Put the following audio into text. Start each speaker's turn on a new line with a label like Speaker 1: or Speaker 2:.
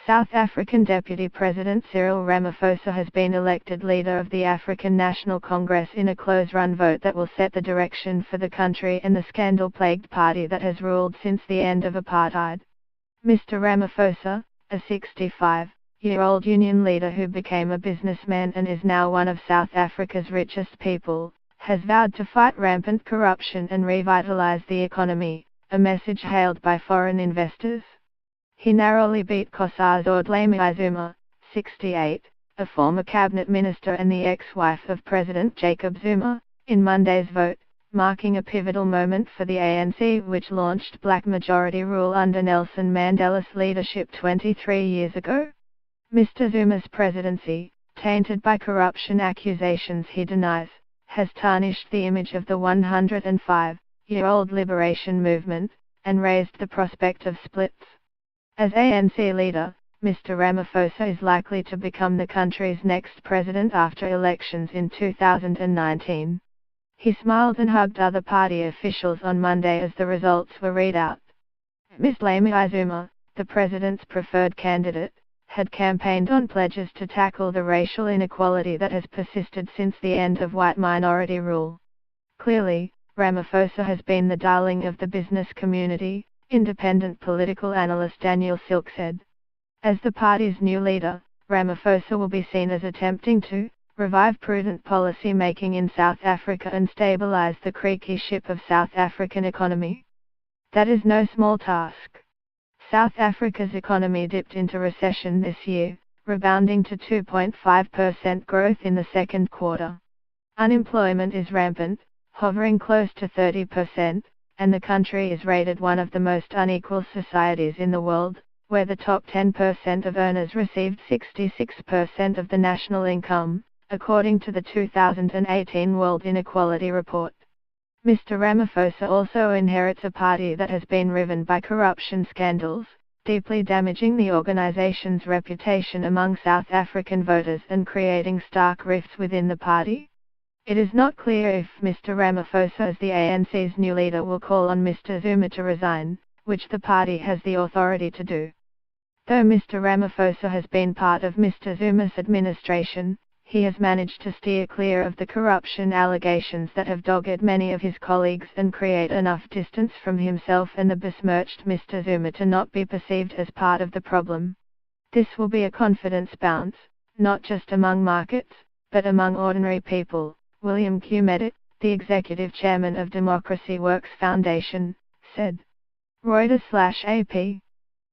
Speaker 1: South African Deputy President Cyril Ramaphosa has been elected leader of the African National Congress in a close-run vote that will set the direction for the country and the scandal-plagued party that has ruled since the end of apartheid. Mr. Ramaphosa, a 65-year-old union leader who became a businessman and is now one of South Africa's richest people, has vowed to fight rampant corruption and revitalize the economy, a message hailed by foreign investors. He narrowly beat Nkosazana Zuma, 68, a former cabinet minister and the ex-wife of President Jacob Zuma, in Monday's vote, marking a pivotal moment for the ANC, which launched black majority rule under Nelson Mandela's leadership 23 years ago. Mr. Zuma's presidency, tainted by corruption accusations he denies, has tarnished the image of the 105-year-old liberation movement, and raised the prospect of splits. As ANC leader, Mr. Ramaphosa is likely to become the country's next president after elections in 2019. He smiled and hugged other party officials on Monday as the results were read out. Ms. Zuma, the president's preferred candidate, had campaigned on pledges to tackle the racial inequality that has persisted since the end of white minority rule. Clearly, Ramaphosa has been the darling of the business community, independent political analyst Daniel Silk said. As the party's new leader, Ramaphosa will be seen as attempting to revive prudent policy making in South Africa and stabilize the creaky ship of South African economy. That is no small task. South Africa's economy dipped into recession this year, rebounding to 2.5% growth in the second quarter. Unemployment is rampant, hovering close to 30%, and the country is rated one of the most unequal societies in the world, where the top 10% of earners received 66% of the national income, according to the 2018 World Inequality Report. Mr. Ramaphosa also inherits a party that has been riven by corruption scandals, deeply damaging the organization's reputation among South African voters and creating stark rifts within the party. It is not clear if Mr. Ramaphosa as the ANC's new leader will call on Mr. Zuma to resign, which the party has the authority to do. Though Mr. Ramaphosa has been part of Mr. Zuma's administration, he has managed to steer clear of the corruption allegations that have dogged many of his colleagues and create enough distance from himself and the besmirched Mr. Zuma to not be perceived as part of the problem. This will be a confidence bounce, not just among markets, but among ordinary people, William Q. Medit, the executive chairman of Democracy Works Foundation, said. Reuters/AP